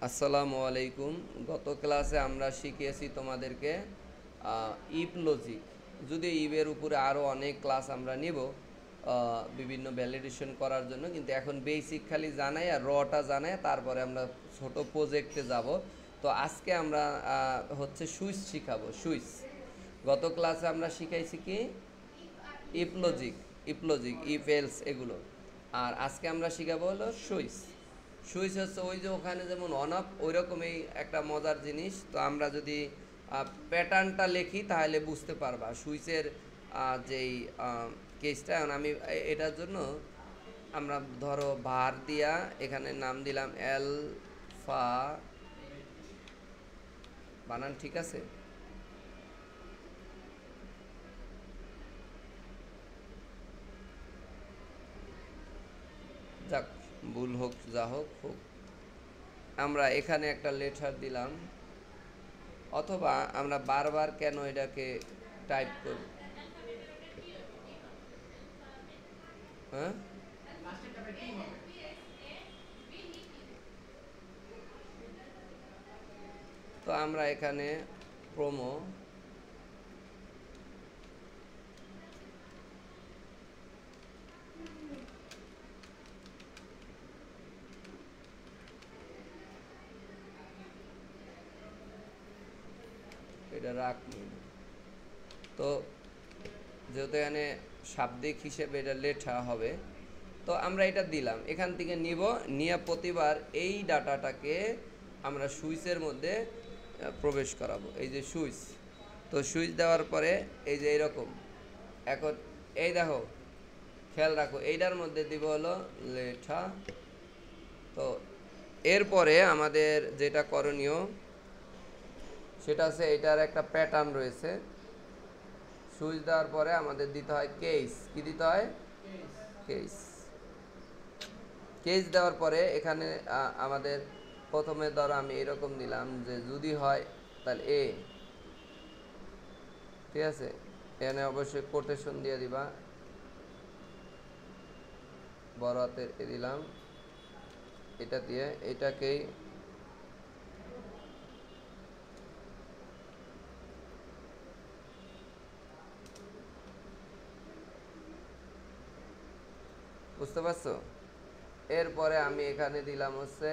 আসসালামু আলাইকুম। গত ক্লাসে আমরা শিখিয়েছি তোমাদেরকে ইফ লজিক। যদি ইভের উপরে আরও অনেক ক্লাস আমরা নিব বিভিন্ন ভ্যালিডেশন করার জন্য, কিন্তু এখন বেসিক খালি জানাই আর রটা জানাই, তারপরে আমরা ছোট প্রজেক্টে যাব। তো আজকে আমরা হচ্ছে সুইচ শিখাবো। সুইচ গত ক্লাসে আমরা শিখাইছি কি ইফ লজিক, ইফ এলস এগুলো। আর আজকে আমরা শিখাবো হলো সুইচ। সুইচ হচ্ছে ওই যে ওখানে যেমন অন অফ, ওই রকমই একটা মজার জিনিস। তো আমরা যদি প্যাটার্নটা লিখি তাহলে বুঝতে পারবা সুইচের যেই কেসটা। এখন আমি এটার জন্য আমরা ধরো ভার দিয়া এখানে নাম দিলাম অ্যালফা। বানান ঠিক আছে? যাক, ভুল হোক যা হোক হোক। আমরা এখানে একটা লেটার দিলাম, অথবা আমরা বারবার কেন এটাকে টাইপ করব? হ্যাঁ, তো আমরা এখানে প্রোমো এটা রাখবো। তো যেহেতু এখানে শাব্দিক হিসেবে এটা লেখা হবে, তো আমরা এটা দিলাম। এখান থেকে নিব, নিয়ে প্রতিবার এই ডাটাটাকে আমরা সুইচের মধ্যে প্রবেশ করাবো। এই যে সুইচ, তো সুইচ দেওয়ার পরে এই যে এইরকম। এখন এই দেখো, খেয়াল রাখো, এইটার মধ্যে দিব হলো লেখা। তো এরপরে আমাদের যেটা করণীয় সেটা হচ্ছে এটার একটা প্যাটার্ন রয়েছে। সুইচ দেওয়ার পরে আমাদের দিতে হয় কেস। কি দিতে হয়? কেস। কেস দেওয়ার পরে এখানে আমাদের প্রথমে ধরো আমি এরকম দিলাম যে যদি হয় তাহলে এ, ঠিক আছে? এখানে অবশ্যই কোটেশন দিয়ে দিবা, বড় হাতের এ দিলাম, এটা দিয়ে এটাকেই বুঝতে পারছো? এরপরে আমি এখানে দিলাম হচ্ছে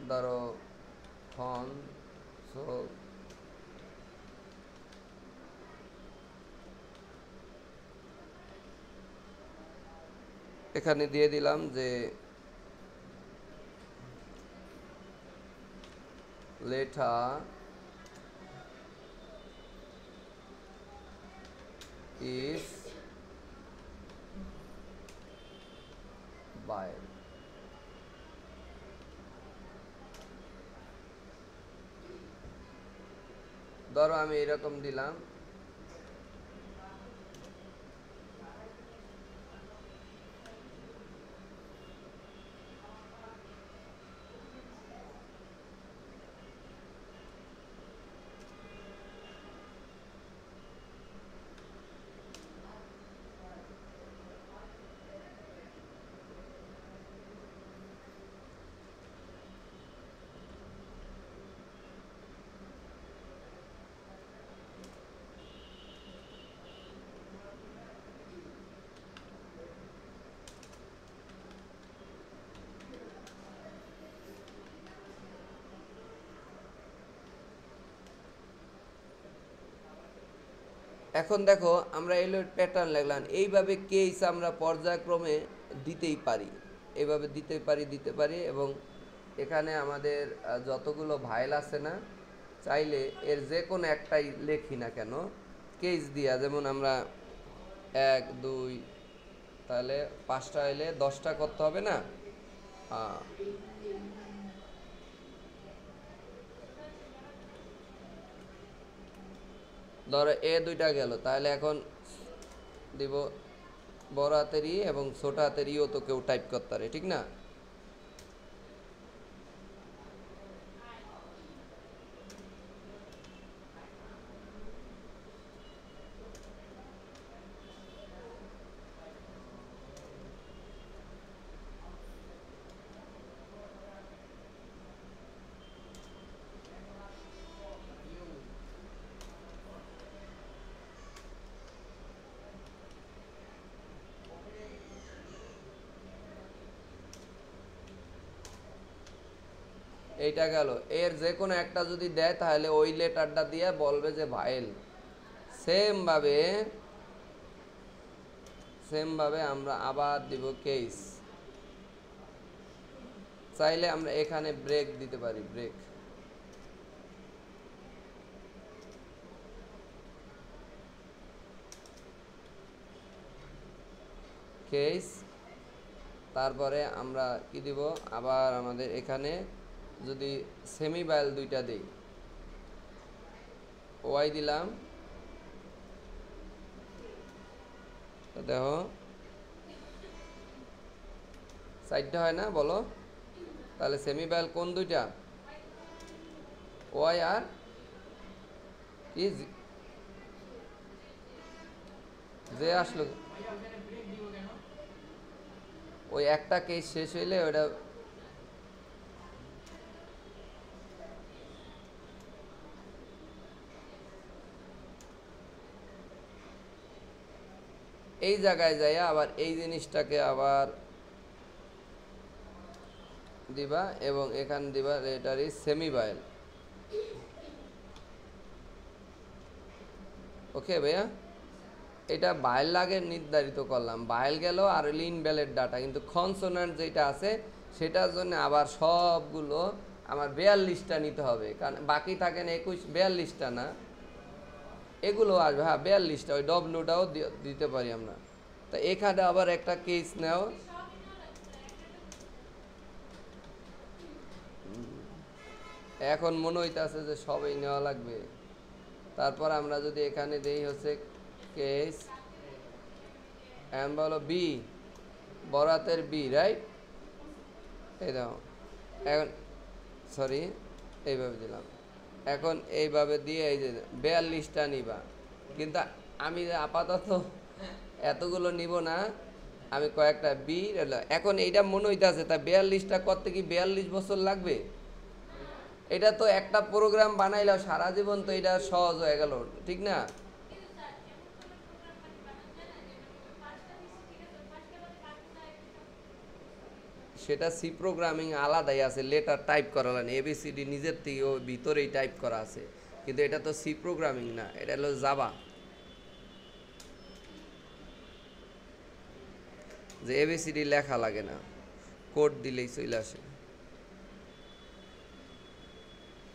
ধরো ফন। সো এখানে দিয়ে দিলাম যে লেটা ইজ বাই। ধরো আমি এরকম দিলাম। এখন দেখো আমরা এলো প্যাটার্ন লাগলাম। এইভাবে কেস আমরা পর্যায়ক্রমে দিতেই পারি, এইভাবে দিতে পারি। এবং এখানে আমাদের যতগুলো ভাইল আছে না, চাইলে এর যে কোনো একটাই লেখি না কেন কেস দিয়া, যেমন আমরা 1 2, তাহলে 5টা এলে 10টা করতে হবে না? আহ, ধরো এ দুইটা গেল, তাহলে এখন দিব বড় হাতের ই এবং ছোট হাতের ইও তো কেউ টাইপ করতে পারে, ঠিক না? এইটা গেল, এর যে কোনো একটা যদি দেয় তাহলে ওই লেটারটা দিয়ে বলবে যে ভাইল। সেম ভাবে আমরা আবার দিব কেস। চাইলে আমরা এখানে ব্রেক দিতে পারি, ব্রেক। কেস, তারপরে আমরা কি দিব, আবার আমাদের এখানে যদি সেমিবাইল দুইটা দেই, ওয়াই দিলাম, তো দেখো সাইডটা হয় না বলো, তাহলে সেমিবাইল কোন দুইটা, ওয়াই আর কি যে আসলো, ওই একটা কেস শেষ হইলে ওটা এই জায়গায় যাই, আবার এই জিনিসটাকে আবার দিবা এবং এখানে দিবা এটার সেমিবাইল। ওকে ভাইয়া, এটা বাইল লাগে নির্ধারিত করলাম, বাইল গেল আর ইনভ্যালিড ডাটা, কিন্তু কনসোনান্ট যেটা আছে সেটার জন্য আবার সবগুলো আমার 42টা নিতে হবে, কারণ বাকি থাকে না 42টা না, এগুলো আসবে, হ্যাঁ 42টা, ওই ডব্লুটাও দিতে পারি আমরা। তো এখানে আবার একটা কেস নেও, এখন মনে হইতেছে যে সবই নেওয়া লাগবে। তারপর আমরা যদি এখানে দেই হচ্ছে কেস এম বলো বি, বরাতের বি, রাইট, এই দাও, এখন সরি এইভাবে দিলাম, এখন এইভাবে দিয়ে এই যে 42টা নিবা, কিন্তু আমি আপাতত এতগুলো নিব না, আমি কয়েকটা বি, এখন এইটা মনে হইতেছে তা 42টা করতে কি 42 বছর লাগবে? এটা তো একটা প্রোগ্রাম বানাইলাম সারা জীবন, তো এটা সহজ হয়ে গেল, ঠিক না? সেটা সি প্রোগ্রামিং আলাদাই আছে, লেটার টাইপ করা লাগে, এবিসিডি নিজের থেকে ও ভিতরেই টাইপ করা আছে, কিন্তু এটা তো সি প্রোগ্রামিং না, এটা হলো জাভা, যে এবিসিডি লেখা লাগে না, কোড দিলেই চলে আসে।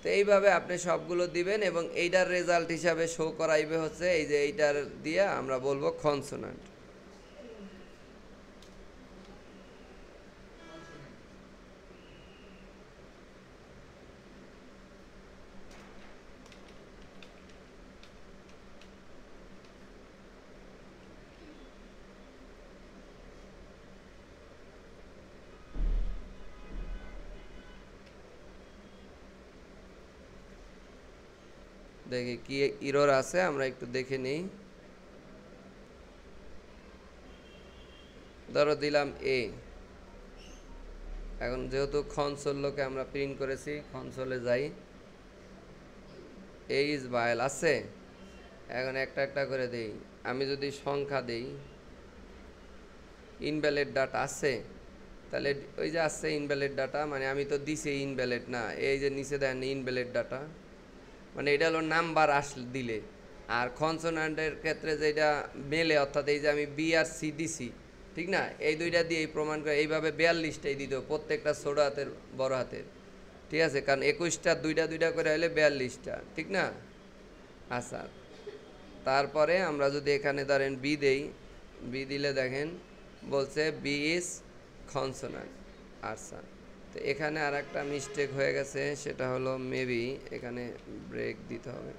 তো এইভাবে আপনি সবগুলো দিবেন এবং এইটার রেজাল্ট হিসাবে শো করাইবে হচ্ছে এই যে এইটার দিয়ে আমরা বলবো কনসোনান্ট। দেখি কি ইরর আছে, আমরা একটু দেখে নিই। ধরো দিলাম এ, এখন যেহেতু কনসোলকে আমরা প্রিন্ট করেছি, কনসোলে যাই, এ ইজ ভাইল আছে, এখন একটা একটা করে দেই, আমি যদি সংখ্যা দেই, ইনভ্যালিড ডাটা আছে, তাহলে ওই যে আছে ইনভ্যালিড ডাটা, মানে আমি তো দিছি ইনভ্যালিড না, এই যে নিচে দেন ইনভ্যালিড ডাটা, মানে এটা হলো নাম্বার দিলে। আর কনসোনান্টের ক্ষেত্রে যেটা মেলে, অর্থাৎ এই যে আমি বি আর সি দিছি, ঠিক না, এই দুইটা দিয়ে প্রমাণ করে এইভাবে 42টাই দিত, প্রত্যেকটা ছোট হাতের বড় হাতের, ঠিক আছে, কারণ 21টা দুইটা দুইটা করে হলে 42টা, ঠিক না। আচ্ছা, তারপরে আমরা যদি এখানে ধরেন বি দেই, বি দিলে দেখেন বলছে বি ইজ কনসোনান্ট। আচ্ছা, তো এখানে আর একটা মিস্টেক হয়ে গেছে, সেটা হলো মেবি এখানে ব্রেক দিতে হবে।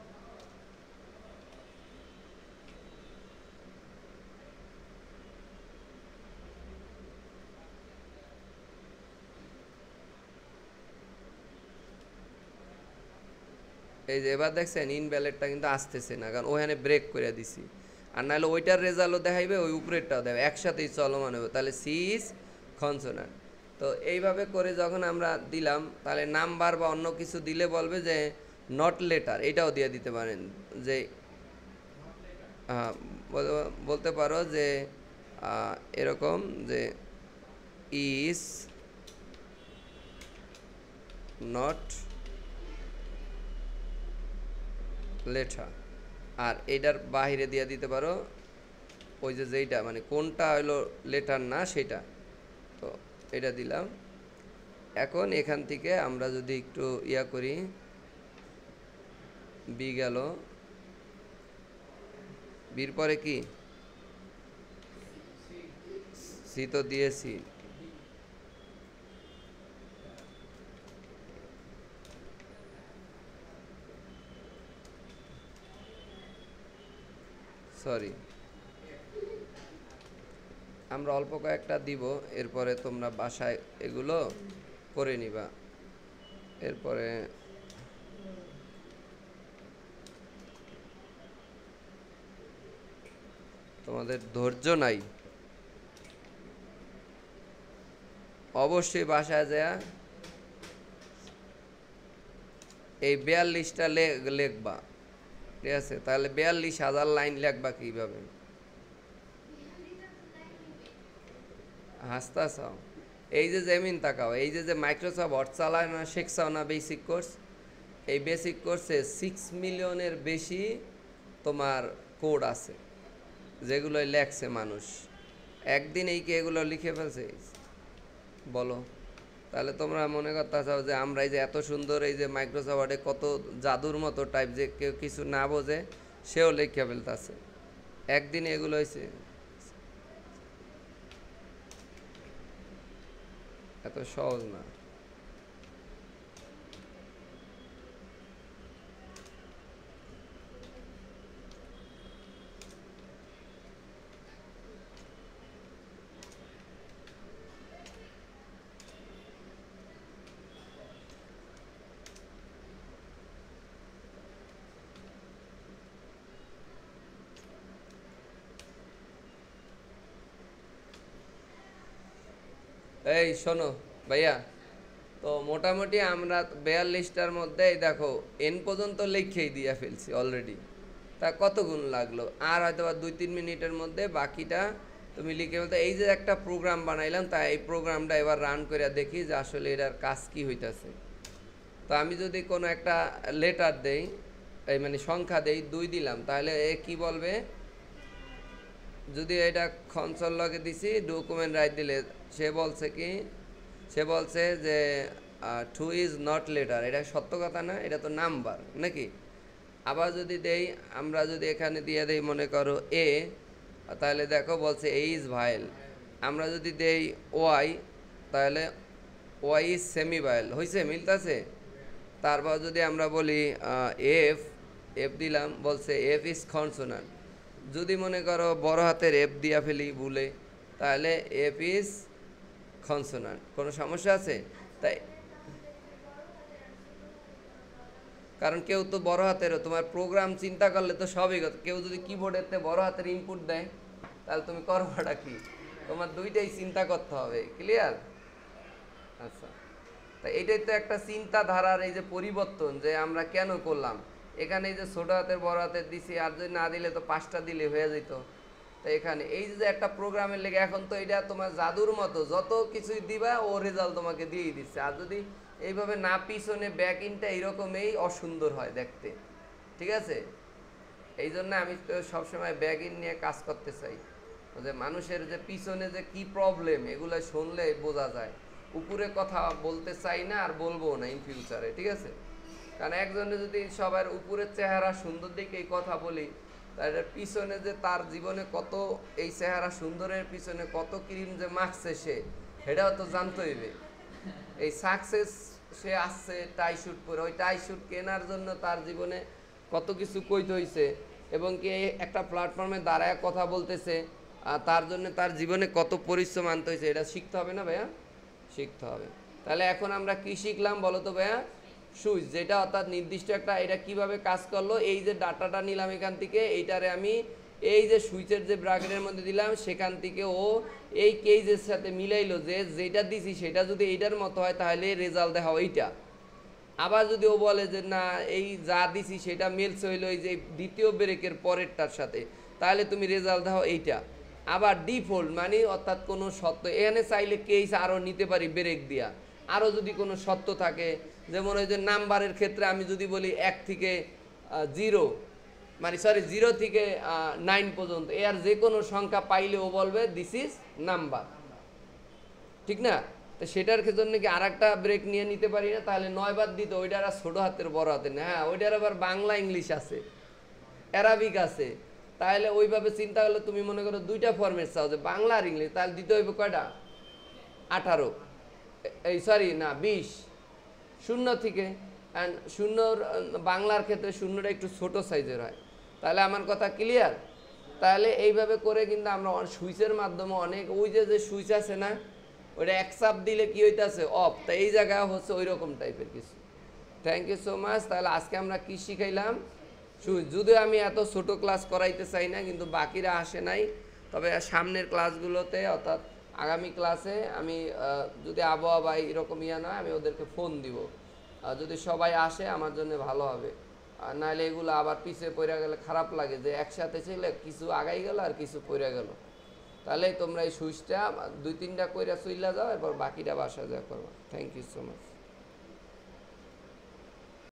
এই যে এবার দেখছেন ইনভ্যালিডটা কিন্তু আসতেছে না, কারণ ওখানে ব্রেক করে দিছি, আর নাহলে ওইটার রেজাল্টও দেখাইবে, ওই উপরেরটাও দেবে, একসাথেই চলমান হবে, তাহলে সি ইজ কনসোনান্ট। তো এইভাবে করে যখন আমরা দিলাম, তাহলে নাম্বার বা অন্য কিছু দিলে বলবে যে নট লেটার, এটাও দিয়ে দিতে পারেন, যে বলতে পারো যে এরকম যে ইজ নট লেটার। আর এইটার বাহিরে দিয়ে দিতে পারো ওই যে যেইটা মানে কোনটা হলো লেটার না সেটা। তো এটা দিলাম। এখন এখান থেকে আমরা যদি একটু ইয়া করি, বি গেল, বির পরে কি সি তো দিয়েছি, সরি আমরা অল্প কয়েকটা দিব, এরপরে তোমরা বাসায় এগুলো করে নিবা। এরপরে তোমাদের ধৈর্য নাই, অবশ্যই বাসায় যায় এই 42টা লিখবা। ঠিক আছে, তাহলে 42,000 লাইন লিখবা কিভাবে? হাসতাছাও? এই যে জেমিন তাকাও, এই যে মাইক্রোসফট ওয়ার্ড চালায় না, শিখছাও না বেসিক কোর্স? এই বেসিক কোর্সে 6 মিলিয়নের বেশি তোমার কোড আছে যেগুলো লেখছে মানুষ। একদিন এই কি এগুলো লিখে ফেলছে? বলো। তাহলে তোমরা মনে করতে চাও যে আমরা এই যে এত সুন্দর এই যে মাইক্রোসফট ওয়ার্ডে কত জাদুর মতো টাইপ, যে কেউ কিছু না বোঝে সেও লিখে ফেলতেছে। একদিন এগুলো হয়েছে? এত সহজ না। এই শোনো ভাইয়া, তো মোটামুটি আমরা 42টার মধ্যে এই দেখো এন পর্যন্ত লিখেই দিয়ে ফেলছি অলরেডি। তা কত গুণ লাগলো? আর হয়তো বা 2-3 মিনিটের মধ্যে বাকিটা তুমি লিখে ফেলতে। এই যে একটা প্রোগ্রাম বানাইলাম, তাই এই প্রোগ্রামটা এবার রান করে দেখি যে আসলে এটার কাজ কি হইতাছে। তো আমি যদি কোনো একটা লেটার দেই, এই মানে সংখ্যা দেই 2 দিলাম, তাহলে এ কি বলবে? যদি এটা কনসোল লগে দিছি ডকুমেন্ট রাইট দিলে সে বলছে কি, সে বলছে যে 2 ইজ নট লেটার। এটা সত্য কথা না, এটা তো নাম্বার নাকি? আবার যদি দেই, আমরা যদি এখানে দিয়ে দেই মনে করো এ, তাহলে দেখো বলছে এ ইজ ভাইল। আমরা যদি দেই ওয়াই, তাহলে ওয়াই ইজ সেমি ভাইল। হয়েছে? মিলতেছে? তারপর যদি আমরা বলি এফ, এফ দিলাম, বলছে এফ ইজ কনসোনান্ট। যদি মনে করো বড় হাতের এফ দিয়া ফেলি ভুলে, তাহলে এফ ইজ কনসোনান্ট। কোনো সমস্যা আছে? তাই কারণ কেউ তো বড় হাতেরও, তোমার প্রোগ্রাম চিন্তা করলে তো সবই, কেউ যদি কিবোর্ডেতে বড় হাতের ইনপুট দেয় তাহলে তুমি করবাটা কি? তোমার দুইটাই চিন্তা করতে হবে। ক্লিয়ার? আচ্ছা, তা এটাই তো একটা চিন্তাধারার এই যে পরিবর্তন, যে আমরা কেন করলাম। এখানে এই যে ছোট হাতের বড় হাতের দিছি, আর যদি না দিলে তো 5টা দিলে হয়ে যেত। তো এখানে এই যে একটা প্রোগ্রামের লেগে, এখন তো এটা তোমার জাদুর মতো, যত কিছুই দিবা ও রেজাল্ট তোমাকে দিয়েই দিচ্ছে। আর যদি এইভাবে না পিছনে ব্যাক ইনটা এইরকমই অসুন্দর হয় দেখতে। ঠিক আছে, এই জন্য আমি তো সবসময় ব্যাক ইন নিয়ে কাজ করতে চাই, যে মানুষের যে পিছনে যে কি প্রবলেম এগুলো শুনলে বোঝা যায়। উপরে কথা বলতে চাই না, আর বলবো না ইন ফিউচারে। ঠিক আছে, কারণ একজনে যদি সবার উপরের চেহারা সুন্দর দিকে এই কথা বলি, তাহলে পিছনে যে তার জীবনে কত এই চেহারা সুন্দরের পিছনে কত ক্রিম যে মাখছে সে, সেটাও তো জানতে হইবে। এই সাকসেস সে আসছে টাই শুট পরে, ওই টাই শুট কেনার জন্য তার জীবনে কত কিছু কইতে হইছে, এবং কি একটা প্ল্যাটফর্মে দাঁড়ায় কথা বলতেছে, তার জন্য তার জীবনে কত পরিশ্রম আনতে হয়েছে, এটা শিখতে হবে না ভাইয়া? শিখতে হবে। তাহলে এখন আমরা কি শিখলাম বলো তো ভাইয়া? সুইচ, যেটা অর্থাৎ নির্দিষ্ট একটা, এটা কিভাবে কাজ করলো, এই যে ডাটাটা নিলাম এখান থেকে, এইটারে আমি এই যে সুইচের যে ব্র্যাকেটের মধ্যে দিলাম, সেখান থেকে ও এই কেজের সাথে মিলাইলো যে যেটা দিছি সেটা যদি এইটার মতো হয় তাহলে রেজাল্ট দেখাও এইটা। আবার যদি ও বলে যে না এই যা দিছি সেটা মিলস হইলো এই যে দ্বিতীয় ব্রেকের পরেরটার সাথে, তাহলে তুমি রেজাল্ট দাও এইটা। আবার ডিফল্ট মানে অর্থাৎ কোনো সত্য, এখানে চাইলে কেস আরও নিতে পারি ব্রেক দিয়া, আরও যদি কোনো সত্য থাকে, যেমন ওই যে নাম্বারের ক্ষেত্রে আমি যদি বলি 1 থেকে 0, মানে সরি 0 থেকে 9 পর্যন্ত, এর যে কোনো সংখ্যা পাইলে ও বলবে দিস ইজ নাম্বার, ঠিক না? তো সেটার জন্য কি আর একটা ব্রেক নিয়ে নিতে পারি না? তাহলে 9 বাদ দিতে ওইটার আর ছোটো হাতের বড় হাতের না, হ্যাঁ ওইটার আবার বাংলা ইংলিশ আছে, অ্যারাবিক আছে। তাহলে ওইভাবে চিন্তা করলে তুমি মনে করো 2টা ফরম্যাট চাও যে বাংলা আর ইংলিশ, তাহলে দিতে হইব কয়টা? 18, এই সরি না 20, 0 থেকে। অ্যান্ড শূন্যর বাংলার ক্ষেত্রে শূন্যটা একটু ছোট সাইজের হয়। তাহলে আমার কথা ক্লিয়ার? তাহলে এইভাবে করে কিন্তু আমরা সুইচের মাধ্যমে অনেক, ওই যে সুইচ আছে না, ওইটা এক চাপ দিলে কি হইতেছে? অফ। তা এই জায়গায় হচ্ছে ওই রকম টাইপের কিছু। Thank you so much. তাহলে আজকে আমরা কি শিখাইলাম? সুইচ। যদিও আমি এত ছোট ক্লাস করাইতে চাই না, কিন্তু বাকিরা আসে নাই, তবে সামনের ক্লাসগুলোতে অর্থাৎ আগামী ক্লাসে আমি যদি আবহাওয়া বা এরকম ইয়া নয়, আমি ওদেরকে ফোন দিব। যদি সবাই আসে আমার জন্য ভালো হবে, নাহলে এগুলো আবার পিছিয়ে পড়ে গেলে খারাপ লাগে যে একসাথে ছিল কিছু আগাই গেল আর কিছু পড়ে গেল। তাহলে তোমরা এই সুইচটা 2-3টা কইরা চইলা যাও, এরপর বাকিটা বাসা যা করবা। Thank you so much.